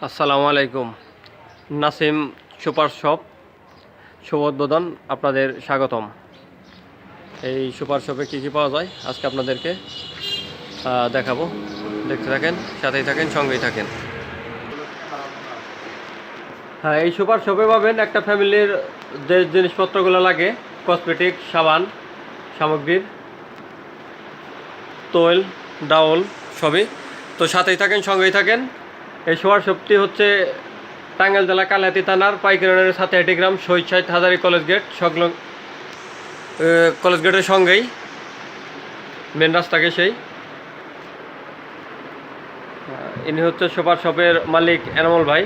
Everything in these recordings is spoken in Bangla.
আসসালামু আলাইকুম। নাসিম সুপার শপ শুভ উদ্বোধন, আপনাদের স্বাগতম। এই সুপার শপে কী কী পাওয়া যায় আজকে আপনাদেরকে দেখাবো। দেখতে থাকেন, সাথেই থাকেন, সঙ্গেই থাকেন। হ্যাঁ, এই সুপার শপে পাবেন একটা ফ্যামিলির যে জিনিসপত্রগুলো লাগে, কসমেটিক, সাবান সামগ্রীর, তৈল, ডাউল সবই। তো সাথেই থাকেন, সঙ্গেই থাকেন। এই সুপার শপটি হচ্ছে টাঙ্গাইল জেলা কালিহাতী থানার পাইকারি সাথে 80 গ্রাম শহীদ সাহিদ হাজারি কলেজ গেট সংলগ্ন, কলেজ গেটের সঙ্গেই মেন রাস্তাকে সেই। ইনি হচ্ছে সুপার শপের মালিক এনামুল ভাই।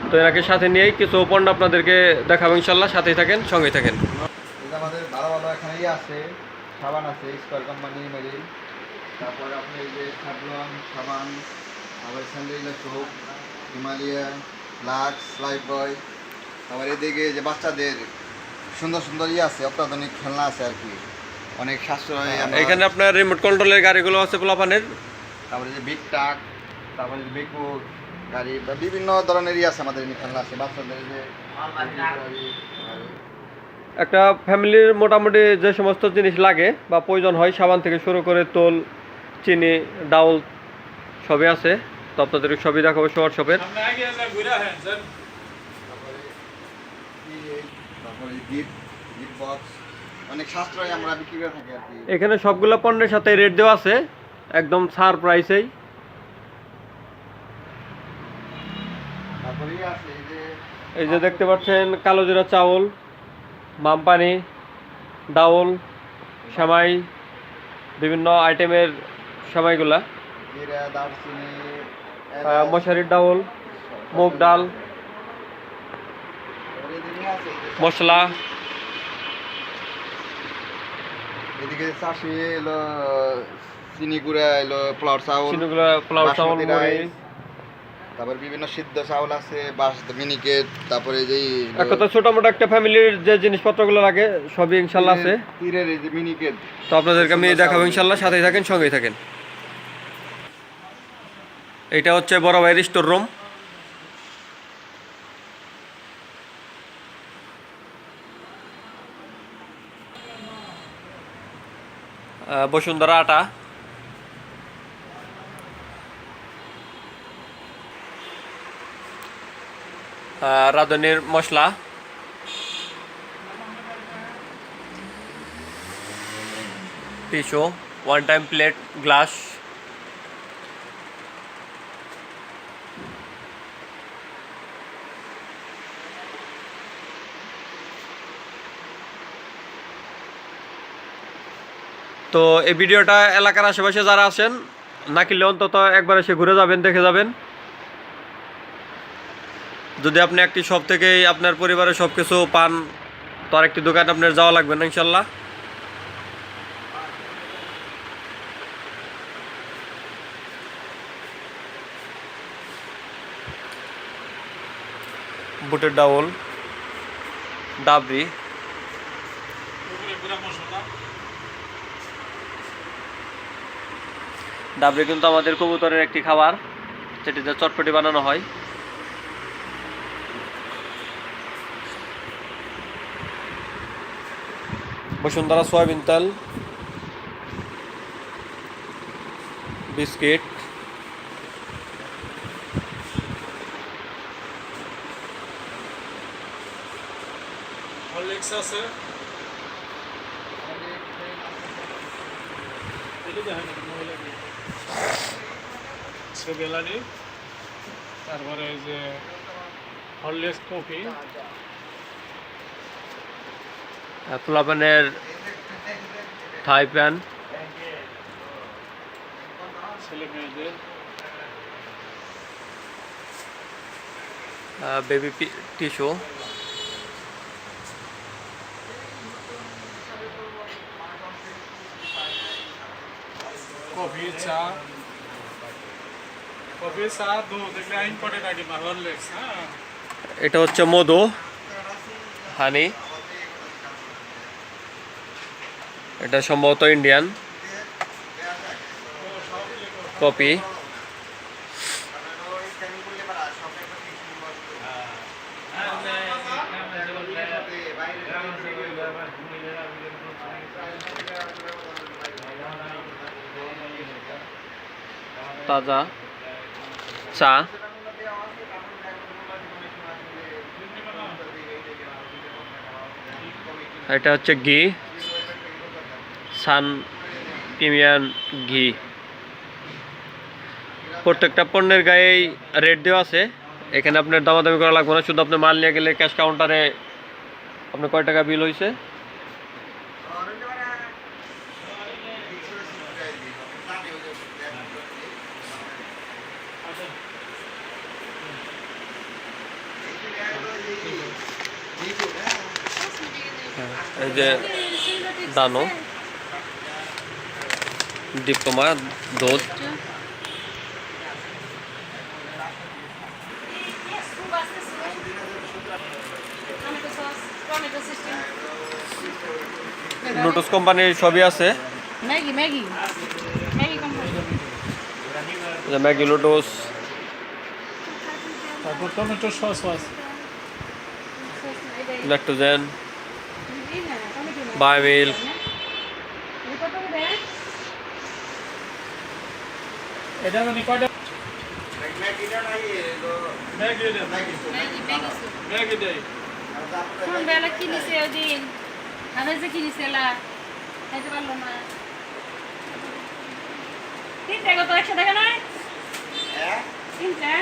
তো এনাকে সাথে নিয়েই কিছু পণ্য আপনাদেরকে দেখাবো ইনশাল্লাহ। সাথেই থাকেন, সঙ্গেই থাকেন। আমাদের ভালো ভালো এখানেই আছে, সাবান আছে স্কোয়ার কোম্পানি মেরিল, তারপরে আপনি এই যে সাবলন সাবান, আবার sandal soap, Himalaya, Lux, Lifebuoy. আবার এদিকে যে বাচ্চাদের সুন্দর সুন্দর আছে, অত্যাধুনিক খেলনা আছে আর কি, অনেক সাশ্রয়। এখানে আপনার রিমোট কন্ট্রোলের গাড়িগুলো আছে পোলাপানের। তারপরে যে বিগ ট্রাক, তারপরে যে বেকু গাড়ি বা বিভিন্ন ধরনেরই আছে আমাদের এখানে খেলনা আছে বাচ্চাদের। যে একটা ফ্যামিলির মোটামুটি যে সমস্ত জিনিস লাগে বা প্রয়োজন হয়, সাবান থেকে শুরু করে তোল, চিনি, ডাউল সবই আছে। তো আপনাদের সবই দেখাবো সুপার শপের। তারপরে গিফট বক্স অনেক সাশ্রয় আমরা বিক্রি করে থাকি আর কি। এখানে সবগুলো পণ্যের সাথে রেট দেওয়া আছে, একদম ছাড় প্রাইসেই। তারপরে আছে এই যে দেখতে পাচ্ছেন কালো জিরা চাউল, মামপানি, ডাউল, সেমাই, বিভিন্ন আইটেমের সেমাইগুলা, জিরা, দারচিনি, মশারির ডাউল, মুগ ডাল, মশলা। এদিকে চাষি এলো চিনি গুঁড়া, এলো পোলাও চাউল, চিনিগুলা, পোলাও চাউল, মুড়ি। তারপর বিভিন্ন সিদ্ধ চাউল আছে, বাস মিনিকেট। তারপরে যেই এক কথা ছোট মোটো একটা ফ্যামিলির যে জিনিসপত্রগুলো লাগে সবই ইনশাল্লাহ আছে। তীরের এই যে মিনিকেট। তো আপনাদেরকে আমি দেখাবো ইনশাল্লাহ, সাথেই থাকেন, সঙ্গেই থাকেন। এইটা হচ্ছে বড় ভাইয়ের স্টোর রুম। বসুন্ধরা আটা, রাঁধুনির মশলা, tissue, one time plate, glass, তো এই ভিডিওটা এলাকার আশেপাশে যারা আছেন না কিনলে অন্তত একবার এসে ঘুরে যাবেন, দেখে যাবেন। যদি আপনি একটি শপ থেকেই আপনার পরিবারের সব কিছু পান, তো আরেকটি দোকান আপনার যাওয়া লাগবে না ইনশাল্লাহ। বুটের ডাউল, ডাবরি, ডাবরি কিন্তু আমাদের কবুতরের একটি খাবার, যেটিতে চটপটি বানানো হয়। বসুন্ধরা সয়াবিন তেল, বিস্কিট, আছে তারপরে এই যে হরলিক্স কফি, পোলাপানের থাই প্যান, ছেলে মেয়েদের বেবি টিস্যু, কফি, চা, দুধ, এগুলো ইম্পর্টেন্ট আইটেম। আর হরলিক্স, হ্যাঁ, এটা হচ্ছে মধু, হানি, এটা সম্ভবত ইন্ডিয়ান কপি, তাজা চা, এটা হচ্ছে ঘি, সান প্রিমিয়াম ঘি। প্রত্যেকটা পণ্যের গায়েই রেট দেওয়া আছে, এখানে আপনার দামাদামি করা লাগবে না, শুধু আপনি মাল নিয়ে গেলে ক্যাশ কাউন্টারে আপনার কয় টাকা বিল হয়েছে এই যে দানো ডিপ্লোমা দুধ, লোটাস কোম্পানির সবই আছে, Maggi Maggi Maggi company Maggi, lotus, তারপর টমেটো সস আছে। ল্যাক্টোজেন, বায়োমিল্ক, এটা মানে কয়টা ম্যাগি দেয়? কোন বেলা কিনেছে ওই দিন আমি যে কিনেছিলা খাইতে পারলো না। তিনটা কত 100 টাকা নয়? তিনটা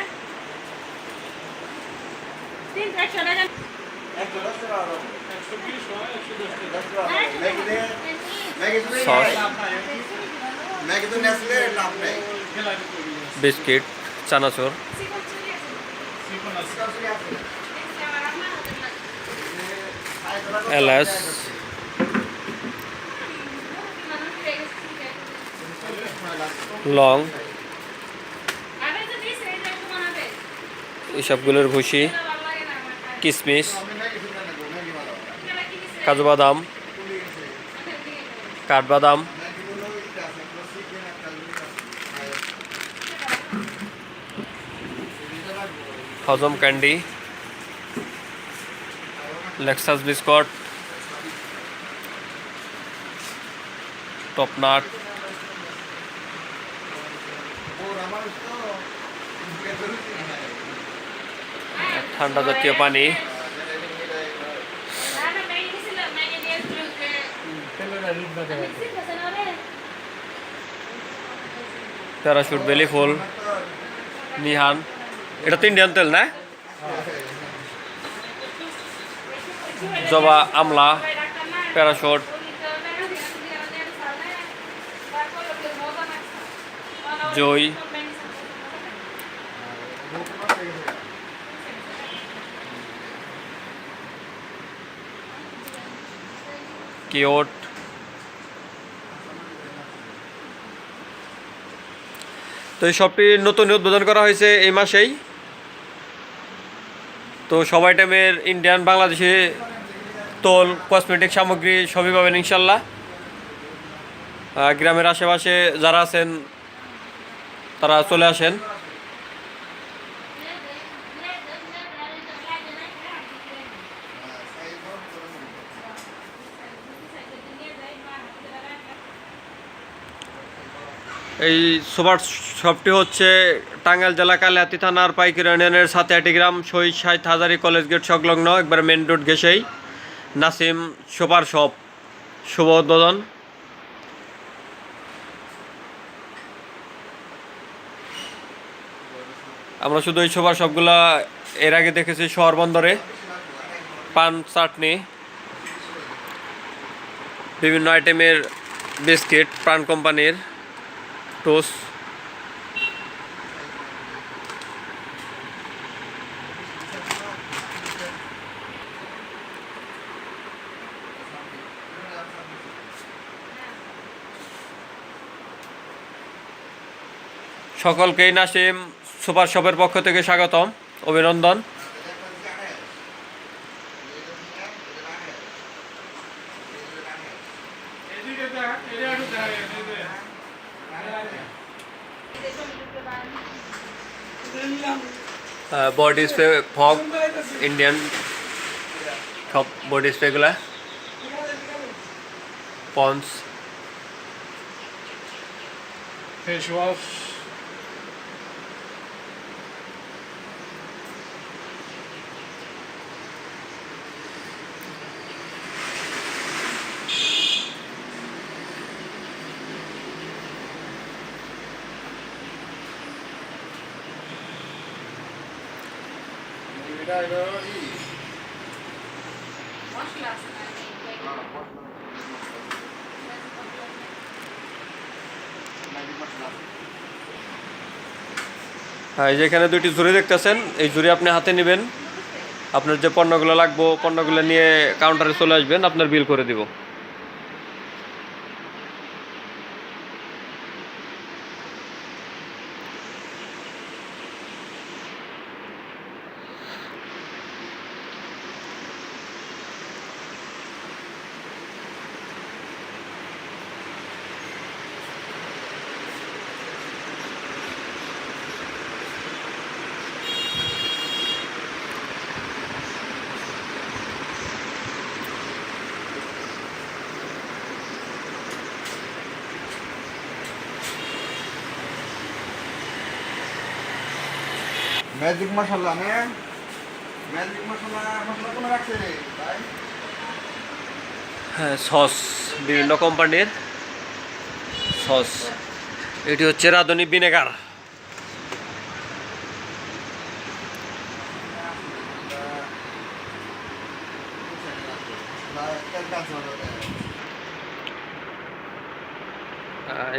100 টাকা। 120 হয়, 110 টাকা। সস, ম্যাগি তো নেসলে লাভ নেই। খেলা দিতে হবে। বিস্কিট, চানাচুর, চিকন আছে। এলাচ, লং, এসবগুলোর ভুসি, কিশমিশ, কাজু বাদাম, কাঠবাদাম, হজম ক্যান্ডি, লেক্সাস বিস্কুট, টপনাট, ঠান্ডা জাতীয় পানি, প্যারাশুট, বেলি ফুল, নিহান, এটা তো ইন্ডিয়ান তেল না, জবা, আমলা, প্যারাশুট, জই, কিওট, তো এই শপটি নতুন উদ্বোধন করা হয়েছে এই মাসেই। তো সব আইটেমের ইন্ডিয়ান, বাংলাদেশি তোল, কসমেটিক সামগ্রী সবই পাবেন ইনশাল্লাহ। গ্রামের আশেপাশে যারা আছেন তারা চলে আসেন। এই সুপার শপটি হচ্ছে টাঙ্গাইল জেলা কালিহাতী থানার পাইকারি ইউনিয়নের সাথিয়াটি গ্রাম, শহীদ শাহিদ হাজারী কলেজ গেট সংলগ্ন, একবার মেন রোড ঘেসেই নাসিম সুপার শপ, শুভ উদ্বোধন। আমরা শুধু এই সুপার শপগুলা এর আগে দেখেছি শহর বন্দরে, পান, চাটনি, বিভিন্ন আইটেমের বিস্কিট, প্রাণ কোম্পানির টোস্ট, সকলকেই নাসিম সুপার শপের পক্ষ থেকে স্বাগতম, অভিনন্দন। এদিকে দেখ, এটা একটু দেখ, বডি স্প্রে, ফগ, ইন্ডিয়ান সব বডি স্প্রেগুলা, পন্স, ফেস ওয়াশ, এটা হলো মশলা আছে না হ্যাঁ, এই যে এখানে দুইটি ঝুড়ি দেখতেছেন, এই ঝুড়ি আপনি হাতে নেবেন, আপনার যে পণ্যগুলো লাগবে পণ্যগুলো নিয়ে কাউন্টারে চলে আসবেন, আপনার বিল করে দিব। ম্যাজিক মশলা নে ম্যাজিক মশলা কোনো রাখছে রে ভাই হ্যাঁ, সস বিভিন্ন কোম্পানির সস। এটি হচ্ছে রাঁধুনি ভিনেগার।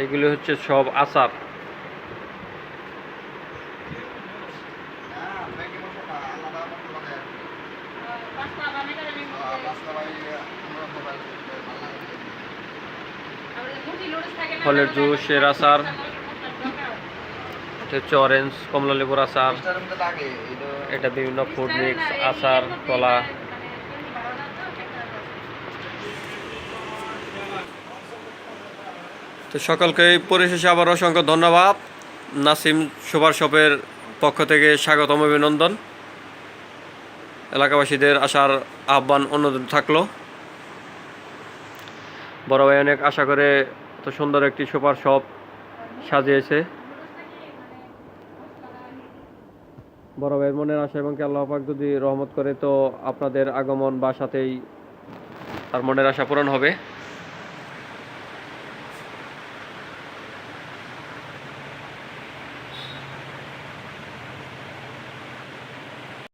এগুলো হচ্ছে সব আচার। ম্যাগি মশলা আলাদা মশলা দেয় পাস্তা বানাই করে আমি পাঁচটা ভাই আমরা মোবাইল ভালো লাগে আর মুঠি লুডস থাকে না ফলের জুসের আচার, এটা হচ্ছে অরেঞ্জ কমলা লেবুর আচার, এটার মধ্যে লাগে এটা বিভিন্ন ফুড মিক্স আচার, কলা। তো সকলকে পরিশেষে আবার অসংখ্য ধন্যবাদ। নাসিম সুপার শপের পক্ষ থেকে স্বাগতম, অভিনন্দন। এলাকাবাসীদের আসার আহ্বান অনুরোধ থাকলো। বড় ভাই অনেক আশা করে এত সুন্দর একটি সুপার শপ সাজিয়েছে। বড় ভাইয়ের মনের আশা এবং আল্লাহ পাক যদি রহমত করে তো আপনাদের আগমন বা সাথেই তার মনের আশা পূরণ হবে।